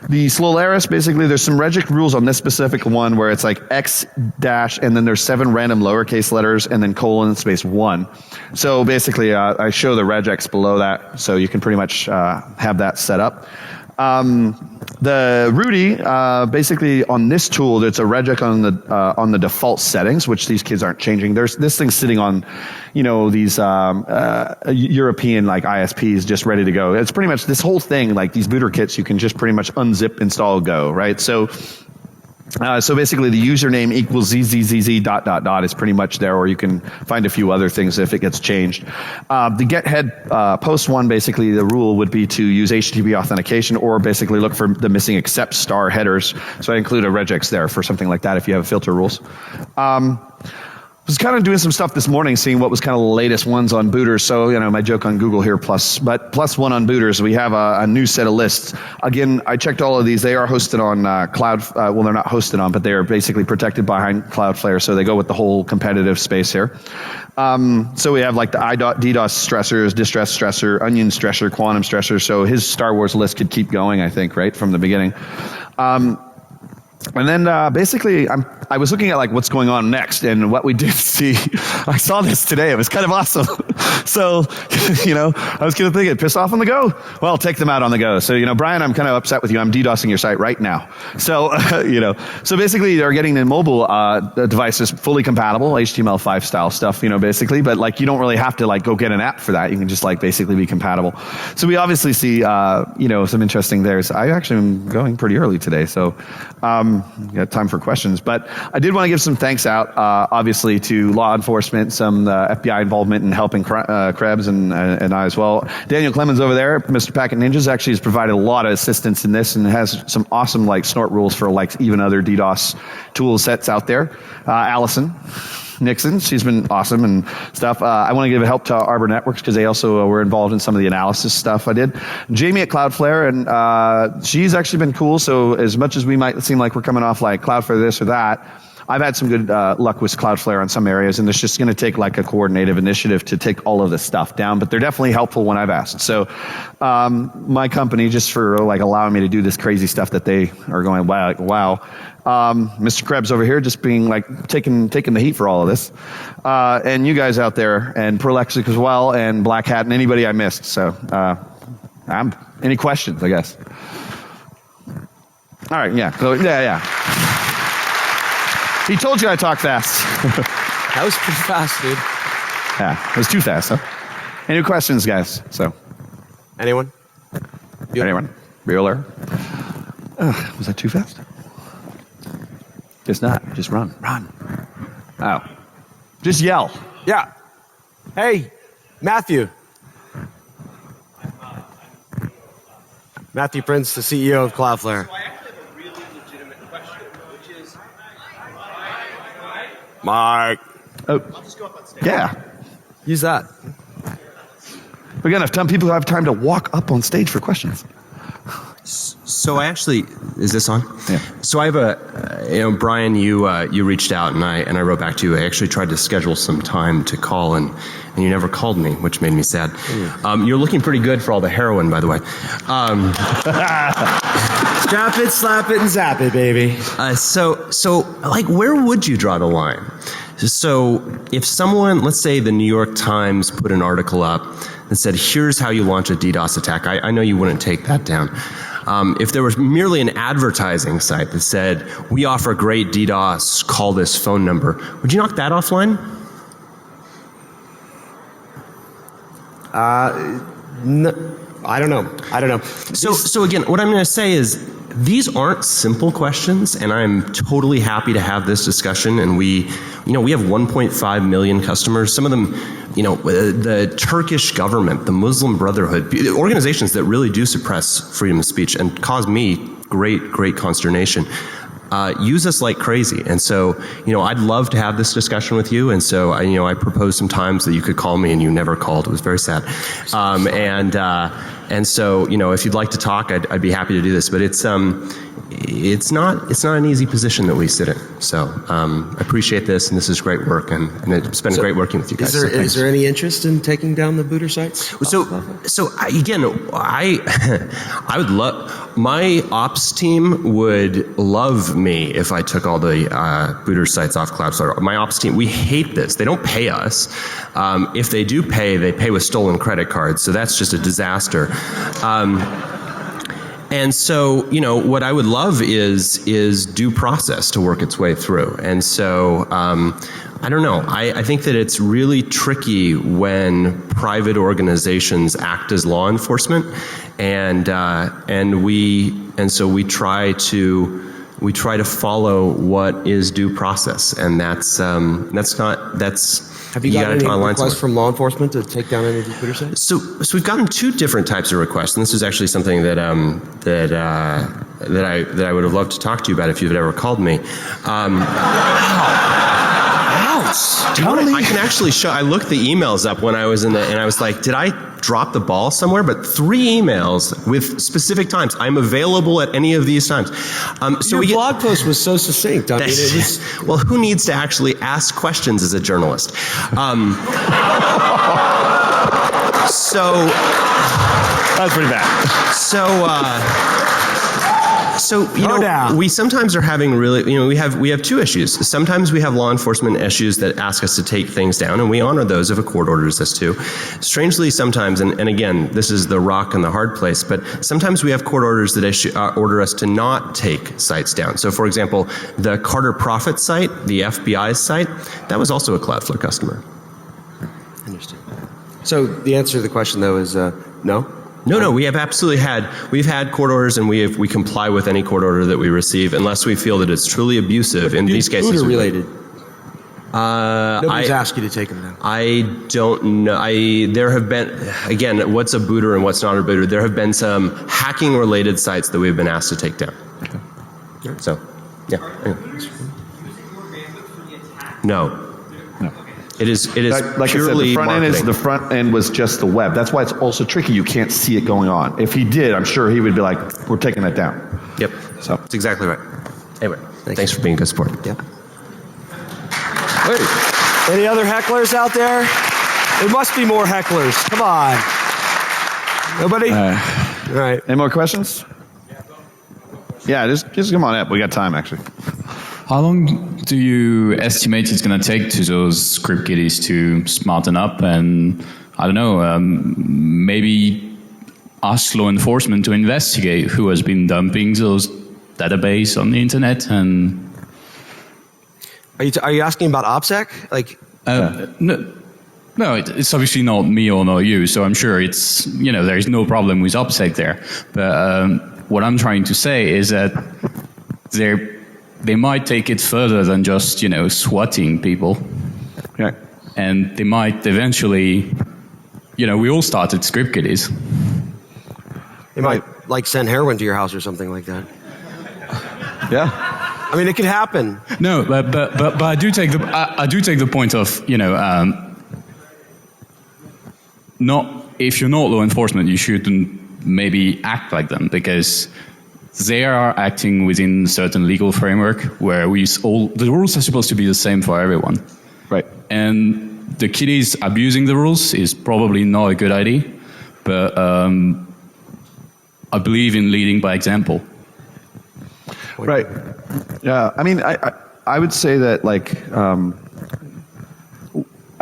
The slow LRS, basically, there's some regex rules on this specific one where it's X dash, and then there's 7 random lowercase letters, and then colon space 1. So basically, I show the regex below that, so you can pretty much have that set up. The Rudy, basically on this tool, it's a regex on the default settings, which these kids aren't changing. There's this thing sitting on, these European ISPs just ready to go. It's pretty much this whole thing, these booter kits, you can just pretty much unzip, install, go, right? So basically the username equals zzz ... is pretty much there, or you can find a few other things if it gets changed. The get head post one, basically the rule would be to use HTTP authentication, or basically look for the missing except star headers. So I include a regex there for something like that if you have filter rules. I was kind of doing some stuff this morning, seeing what was kind of the latest ones on booters. So, my joke on Google here, plus one on booters. We have a new set of lists. Again, I checked all of these. They are hosted on cloud. Well, they're not hosted on, but they are basically protected behind Cloudflare. So they go with the whole competitive space here. So we have the DDoS stressors, distress stressor, onion stressor, quantum stressor. So his Star Wars list could keep going, I think, right from the beginning. And then basically, I was looking at what's going on next, and what we did see. I saw this today. It was kind of awesome. So, I was kind of thinking, piss off on the go? Well, take them out on the go. So, Brian, I'm kind of upset with you. I'm DDoSing your site right now. So, so basically they're getting the mobile devices fully compatible, HTML5 style stuff, basically. But like, you don't really have to like go get an app for that. You can just like basically be compatible. So we obviously see, some interesting there. I actually am going pretty early today. So, got time for questions. But I did want to give some thanks out, obviously, to law enforcement, some FBI involvement in helping Krebs and I as well. Daniel Clemens over there, Mr. Packet Ninjas, actually has provided a lot of assistance in this and has some awesome like snort rules for like even other DDoS tool sets out there. Allison Nixon, she's been awesome and stuff. I want to give a help to Arbor Networks because they also were involved in some of the analysis stuff I did. Jamie at Cloudflare, and she's actually been cool. So as much as we might seem like we're coming off like Cloudflare this or that, I've had some good luck with Cloudflare on some areas, and it's just going to take like a coordinative initiative to take all of this stuff down, but they're definitely helpful when I've asked. So my company, just for like allowing me to do this crazy stuff that they are going, wow. Mr. Krebs over here just being like taking the heat for all of this. And you guys out there, and Prolexic as well, and Black Hat, and anybody I missed. So any questions, I guess? All right, yeah. So, yeah. He told you I talk fast. That was pretty fast, dude. Yeah, it was too fast, huh? Any questions, guys? So, Anyone? anyone? Bueller? Was that too fast? Just not. Just run. Oh. Just yell. Yeah. Hey, Matthew. Matthew Prince, the CEO of Cloudflare. So I actually have a really legitimate question, which is... Mike. Oh. I'll just go up on stage. Yeah. Use that. We got enough people who have time to walk up on stage for questions. So I actually, is this on? Yeah. So I have Brian, you reached out and I wrote back to you. I actually tried to schedule some time to call and you never called me, which made me sad. You're looking pretty good for all the heroin, by the way. Strap it, slap it, and zap it, baby. So like, where would you draw the line? So if someone, let's say the New York Times put an article up that said, here's how you launch a DDoS attack. I know you wouldn't take that down. If there was merely an advertising site that said, we offer great DDoS, call this phone number, would you knock that offline? No, I don't know. So again, what I'm going to say is these aren't simple questions, and I'm totally happy to have this discussion. And we have 1.5 million customers. Some of them, the Turkish government, the Muslim Brotherhood, organizations that really do suppress freedom of speech and cause me great consternation. Use us like crazy. And so, I'd love to have this discussion with you. And so, I proposed some times that you could call me and you never called. It was very sad. And so, if you'd like to talk, I'd be happy to do this. But it's not an easy position that we sit in. So, I appreciate this, and this is great work, and it's been great working with you guys. Is there any interest in taking down the booter sites? So again, I would love, my ops team would love me if I took all the booter sites off Cloudflare. My ops team, we hate this. They don't pay us. If they do pay, they pay with stolen credit cards. So that's just a disaster. And so, what I would love is due process to work its way through. And so, I don't know. I think that it's really tricky when private organizations act as law enforcement, and so we try to follow what is due process, and that's. Have you gotten any requests from law enforcement to take down any of these booter sites? So we've gotten two different types of requests, and this is actually something that I would have loved to talk to you about if you had ever called me. Totally. I can actually show. I looked the emails up when I was and I was like, did I drop the ball somewhere? But 3 emails with specific times. I'm available at any of these times. Your blog post was so succinct. I mean, it was... Well, who needs to actually ask questions as a journalist? So that's pretty bad. So down. we sometimes are having really, we have two issues. Sometimes we have law enforcement issues that ask us to take things down, and we honor those if a court orders us to. Strangely, sometimes, and again, this is the rock and the hard place, but sometimes we have court orders that order us to not take sites down. So, for example, the Carter Profit site, the FBI's site, that was also a Cloudflare customer. Understood. So the answer to the question, though, is no? No, we've had court orders, and we comply with any court order that we receive unless we feel that it's truly abusive. In these cases, Buddha related. Nobody's I asked you to take them down. I don't know. There have been, again, what's a booter and what's not a booter? There have been some hacking related sites that we've been asked to take down. Okay. So, yeah. No. It is Like purely I said, the front end was just the web. That's why it's also tricky. You can't see it going on. If he did, I'm sure he would be like, "We're taking that down." Yep. So That's exactly right. Anyway, thanks for being a good sport. Yep. Any other hecklers out there? There must be more hecklers. Come on. Nobody? All right. Any more questions? Yeah, just come on up. We got time, actually. How long do you estimate it's going to take to those script kiddies to smarten up and, I don't know, maybe ask law enforcement to investigate who has been dumping those database on the internet? And Are you asking about OPSEC? Like, no, it's obviously not me or not you, so I'm sure it's, there is no problem with OPSEC there. But what I'm trying to say is that they might take it further than just, swatting people. Okay. And they might eventually, we all started script kiddies. they might, send heroin to your house or something like that. Yeah. I mean, it could happen. No, but I do take the point of, not, if you're not law enforcement, you shouldn't maybe act like them, because they are acting within a certain legal framework where the rules are supposed to be the same for everyone. Right. And the kiddies abusing the rules is probably not a good idea, but I believe in leading by example. Right. Yeah. I mean, I would say that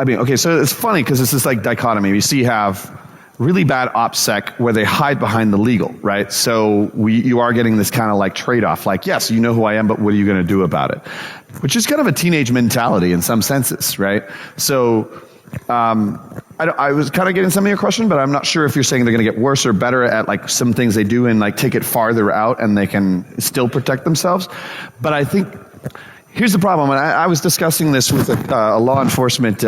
okay, so it's funny because it's this dichotomy. You see, you have really bad OPSEC where they hide behind the legal, right? So you are getting this kind of trade-off. Yes, you know who I am, but what are you going to do about it? Which is kind of a teenage mentality in some senses, right? So I was kind of getting some of your question, but I'm not sure if you're saying they're going to get worse or better at some things they do and take it farther out and they can still protect themselves. But I think here's the problem. And I was discussing this with a law enforcement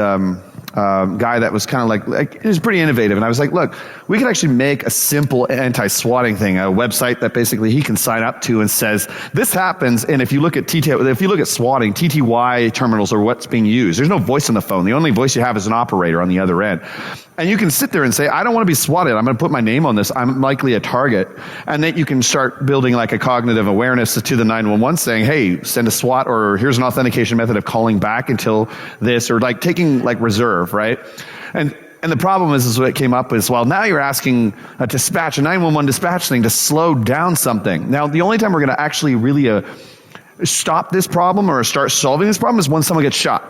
guy that was kind of he was pretty innovative, and I was like, look, we could actually make a simple anti-swatting thing, a website that basically he can sign up to and says this happens, and if you look at swatting, TTY terminals are what's being used. There's no voice on the phone. The only voice you have is an operator on the other end. And you can sit there and say, I don't want to be swatted. I'm going to put my name on this. I'm likely a target. And then you can start building a cognitive awareness to the 911 saying, hey, send a SWAT, or here's an authentication method of calling back until this, or taking reserve, right? And the problem is what came up is, well, now you're asking a 911 dispatch thing to slow down something. Now, the only time we're going to actually really stop this problem or start solving this problem is when someone gets shot,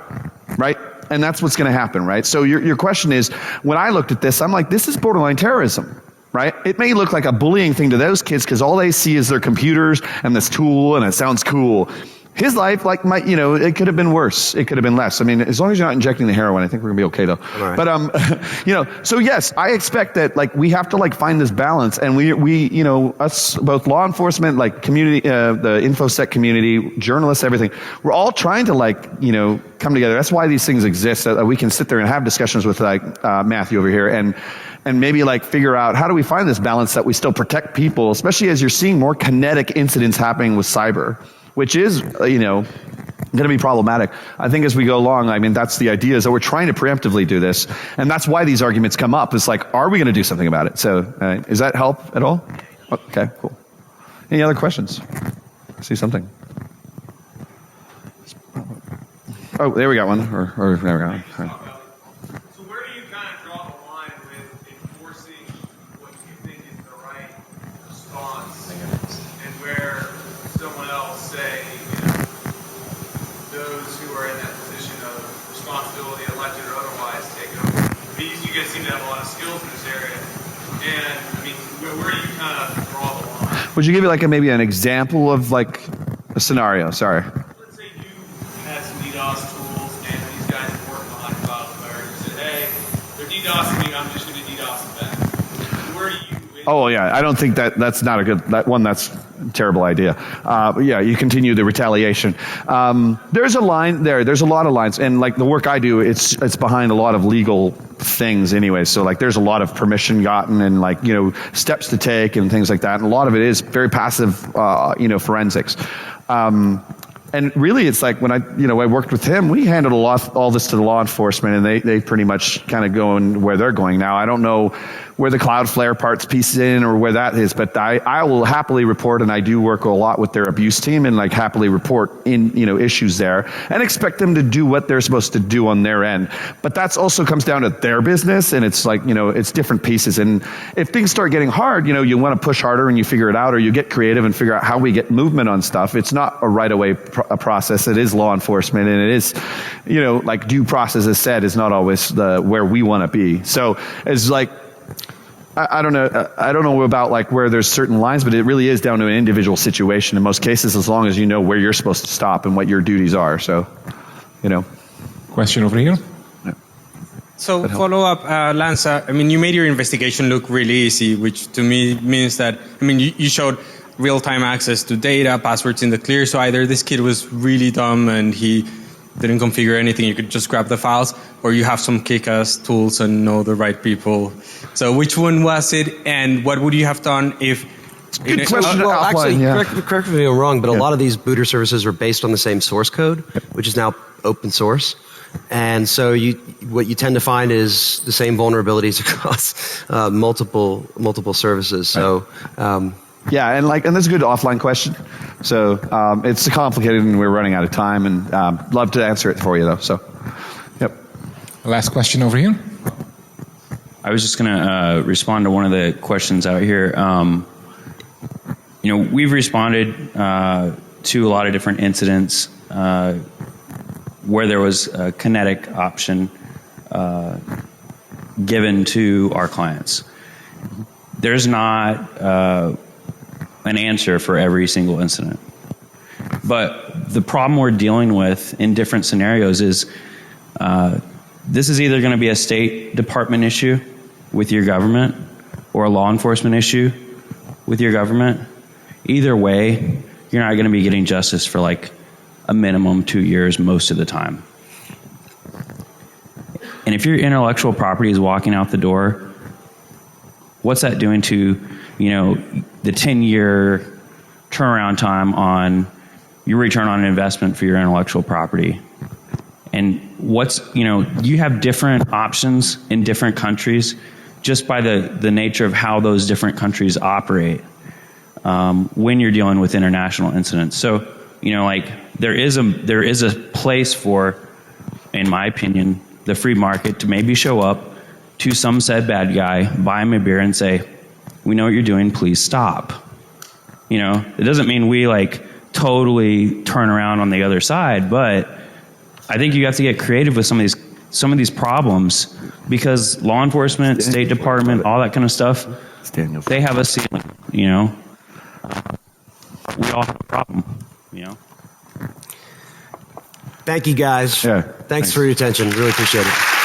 right? And that's what's going to happen, right? So your question is, when I looked at this, I'm like, this is borderline terrorism, right? It may look like a bullying thing to those kids because all they see is their computers and this tool, and it sounds cool. His life, it could have been worse. It could have been less. I mean, as long as you're not injecting the heroin, I think we're gonna be okay, though. Right. But so yes, I expect that we have to find this balance, and we us, both law enforcement, community, the InfoSec community, journalists, everything. We're all trying to come together. That's why these things exist, so that we can sit there and have discussions with Matthew over here and maybe figure out how do we find this balance that we still protect people, especially as you're seeing more kinetic incidents happening with cyber, which is, going to be problematic. I think as we go along, that's the idea, is that we're trying to preemptively do this. And that's why these arguments come up. It's are we going to do something about it? So, does that help at all? Okay, cool. Any other questions? I see something. Oh, there we got one. Or there we go. So where do you kind of draw the line with enforcing what you think is the right response, and where skills in this area. And I mean, where do you kind of draw the line? Would you give me like maybe an example of like a scenario? Sorry. Let's say you had some DDoS tools and these guys work behind Cloudflare. You said, hey, they're DDoSing me, I'm just going to DDoS them back. Where do you... Oh yeah, I don't think that's not a good, that's a terrible idea. But yeah, you continue the retaliation. There's a line there. There's a lot of lines, and like the work I do, it's behind a lot of legal things anyway. So like there's a lot of permission gotten and like steps to take and things like that. And a lot of it is very passive, forensics. And really, it's like when I worked with him, we handled all this to the law enforcement, and they pretty much kind of go in where they're going now. I don't know where the Cloudflare parts piece in or where that is, but I will happily report, and I do work a lot with their abuse team, and like happily report in issues there, and expect them to do what they're supposed to do on their end. But that's also comes down to their business, and it's like it's different pieces. And if things start getting hard, you want to push harder and you figure it out, or you get creative and figure out how we get movement on stuff. It's not a right away a process. It is law enforcement, and it is, like due process is said, is not always where we want to be. So it's like, I don't know about like where there's certain lines, but it really is down to an individual situation in most cases, as long as you know where you're supposed to stop and what your duties are. So, Question over here. So follow up, Lance, I mean, you made your investigation look really easy, which to me means that, you showed real-time access to data, passwords in the clear, so either this kid was really dumb and he didn't configure anything, you could just grab the files, or you have some kick-ass tools and know the right people. So which one was it, and what would you have done if... Good question. Well, actually, yeah. correct me if I'm wrong, but a lot of these booter services are based on the same source code, which is now open source. And so what you tend to find is the same vulnerabilities across multiple services. So... Yeah, and that's a good offline question. So it's complicated, and we're running out of time, and love to answer it for you though. So, yep. Last question over here. I was just going to respond to one of the questions out here. We've responded to a lot of different incidents where there was a Kinetic option given to our clients. There's not an answer for every single incident. But the problem we're dealing with in different scenarios is this is either going to be a State Department issue with your government or a law enforcement issue with your government. Either way, you're not going to be getting justice for like a minimum 2 years most of the time. And if your intellectual property is walking out the door, what's that doing to the 10-year turnaround time on your return on investment for your intellectual property? And you have different options in different countries just by the nature of how those different countries operate when you're dealing with international incidents. So, there is a place for, in my opinion, the free market to maybe show up to some said bad guy, buy him a beer and say, we know what you're doing, please stop. It doesn't mean we totally turn around on the other side, but I think you have to get creative with some of these problems, because law enforcement, State Department, all that kind of stuff, they have a ceiling, We all have a problem, Thank you, guys. Yeah, Thanks for your attention. Really appreciate it.